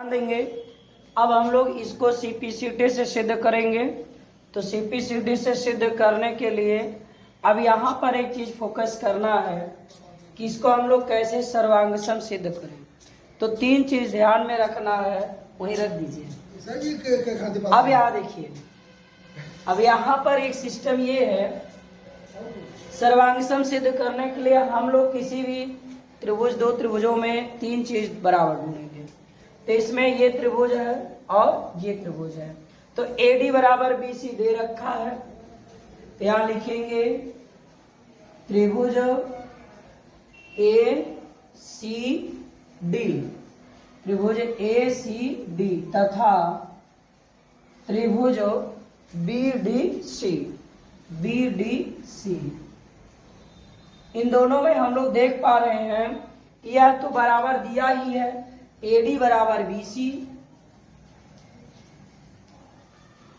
ध्यान देंगे। अब हम लोग इसको सीपीसीटी से सिद्ध करेंगे। तो सीपीसीटी से सिद्ध करने के लिए अब यहाँ पर एक चीज फोकस करना है कि इसको हम लोग कैसे सर्वांग सम सिद्ध करें। तो तीन चीज ध्यान में रखना है, वहीं रख दीजिए। अब यहाँ देखिए, अब यहाँ पर एक सिस्टम ये है, सर्वांग सम सिद्ध करने के लिए हम लोग किसी भी त्रिभुज, दो त्रिभुजों में तीन चीज बराबर ढूंढेंगे। तो इसमें ये त्रिभुज है और ये त्रिभुज है, तो AD बराबर BC दे रखा है। तो यहां लिखेंगे त्रिभुज ACD, त्रिभुज ACD तथा त्रिभुज BDC। इन दोनों में हम लोग देख पा रहे हैं कि यह तो बराबर दिया ही है, AD बराबर BC।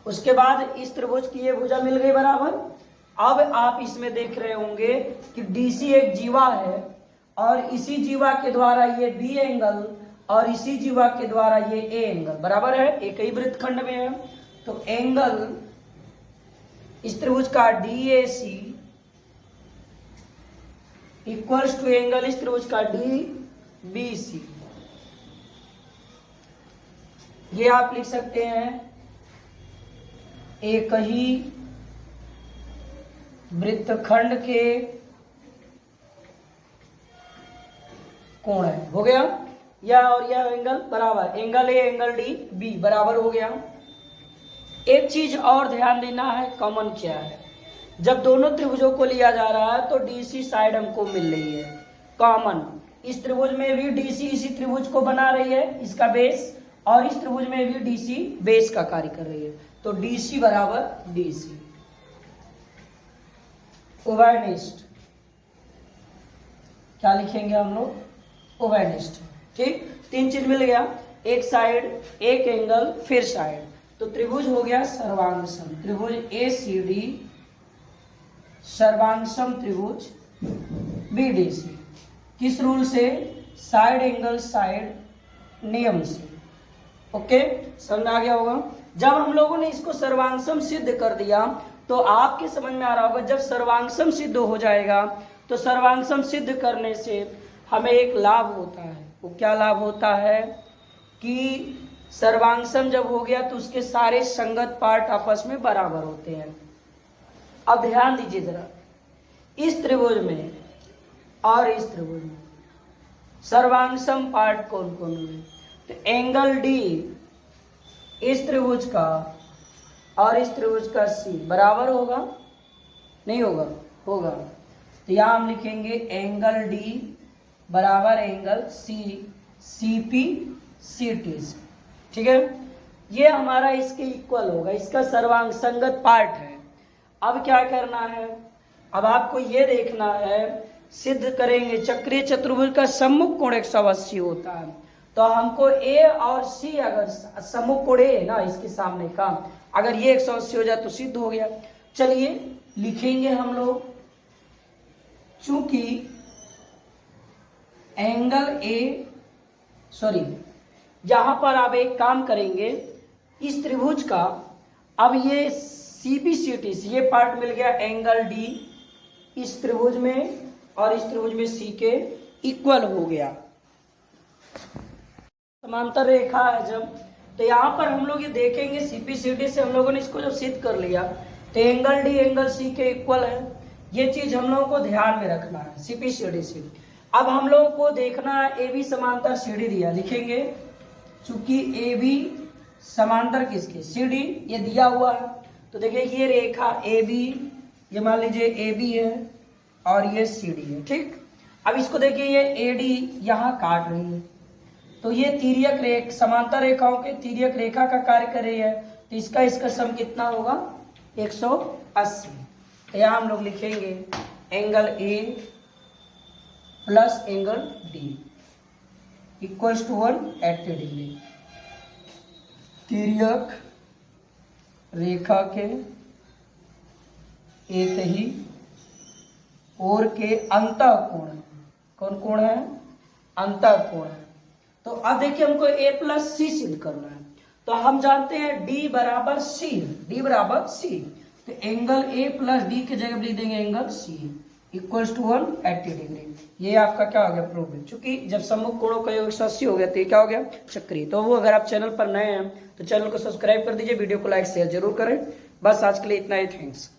उसके बाद इस त्रिभुज की ये भुजा मिल गई बराबर। अब आप इसमें देख रहे होंगे कि DC एक जीवा है और इसी जीवा के द्वारा ये B एंगल और इसी जीवा के द्वारा ये A एंगल बराबर है, एक ही वृत्तखंड में है। तो एंगल इस त्रिभुज का DAC इक्वल्स टू एंगल इस त्रिभुज का DBC। ये आप लिख सकते हैं एक ही वृत्तखंड के कोण है। हो गया, यह और यह एंगल बराबर, एंगल A एंगल DB बराबर हो गया। एक चीज और ध्यान देना है, कॉमन क्या है। जब दोनों त्रिभुजों को लिया जा रहा है तो DC साइड हमको मिल रही है कॉमन। इस त्रिभुज में भी DC इसी त्रिभुज को बना रही है, इसका बेस, और इस त्रिभुज में भी DC बेस का कार्य कर रही है। तो DC बराबर DC। उभयनिष्ठ क्या लिखेंगे हम लोग, उभयनिष्ठ। ठीक, तीन चीज मिल गया, एक साइड, एक एंगल, फिर साइड। तो त्रिभुज हो गया सर्वांग सम, त्रिभुज ACD सर्वांग सम त्रिभुज BDC। किस रूल से, साइड एंगल साइड नियम से। ओके, समझ में आ गया होगा। जब हम लोगों ने इसको सर्वांगसम सिद्ध कर दिया तो आपके समझ में आ रहा होगा, जब सर्वांगसम सिद्ध हो जाएगा तो सर्वांगसम सिद्ध करने से हमें एक लाभ होता है। वो क्या लाभ होता है कि सर्वांगसम जब हो गया तो उसके सारे संगत पार्ट आपस में बराबर होते हैं। अब ध्यान दीजिए जरा, इस त्रिभुज में और इस त्रिभुज में सर्वांगसम पार्ट कौन कौन है। तो एंगल D इस त्रिभुज का और इस त्रिभुज का C बराबर होगा, नहीं होगा, होगा। तो यहां हम लिखेंगे एंगल D बराबर एंगल C CP CT। ठीक है, ये हमारा इसके इक्वल होगा, इसका सर्वांग संगत पार्ट है। अब क्या करना है, अब आपको ये देखना है, सिद्ध करेंगे चक्रीय चतुर्भुज का सम्मुख कोण 180 होता है। तो हमको A और C, अगर सम्मुख कोण है ना इसके सामने का, अगर ये 180 हो जाए तो सिद्ध हो गया। चलिए लिखेंगे हम लोग, चूंकि एंगल यहां पर आप एक काम करेंगे, इस त्रिभुज का अब ये CPCT से ये पार्ट मिल गया एंगल D इस त्रिभुज में और इस त्रिभुज में C के इक्वल हो गया, समांतर रेखा है जब। तो यहाँ पर हम लोग ये देखेंगे CPCT से हम लोगों ने इसको जब सिद्ध कर लिया तो एंगल D एंगल C के इक्वल है। ये चीज हम लोगों को ध्यान में रखना है CPCT से। अब हम लोगों को देखना है AB समांतर CD दिया, लिखेंगे चूंकि AB समांतर किसके, CD ये दिया हुआ है। तो देखिए ये रेखा AB, ये मान लीजिए AB है और ये CD है। ठीक, अब इसको देखिए ये AD यहाँ काट रही है, तो ये तिर्यक समांतर रेखाओं के तिर्यक रेखा का कार्य कर रही है। तो इसका सम कितना होगा, 180। तो यहाँ हम लोग लिखेंगे angle A plus angle D equals to 180 degree. तिर्यक रेखा के एक ही ओर के अंतः कोण, कौन कोण है, अंतः कोण है। तो अब देखिए हमको a प्लस सी सिद्ध करना है, तो हम जानते हैं d बराबर सी, d बराबर सी, तो एंगल a प्लस डी की जगह लिख देंगे angle c equals to 180 degree. ये आपका क्या हो गया, प्रूव है। चूंकि जब सम्मुख कोणों का योग 180 हो गया तो ये क्या हो गया, चक्रीय। तो वो अगर आप चैनल पर नए हैं तो चैनल को सब्सक्राइब कर दीजिए, वीडियो को लाइक शेयर जरूर करें। बस आज के लिए इतना ही, थैंक्स।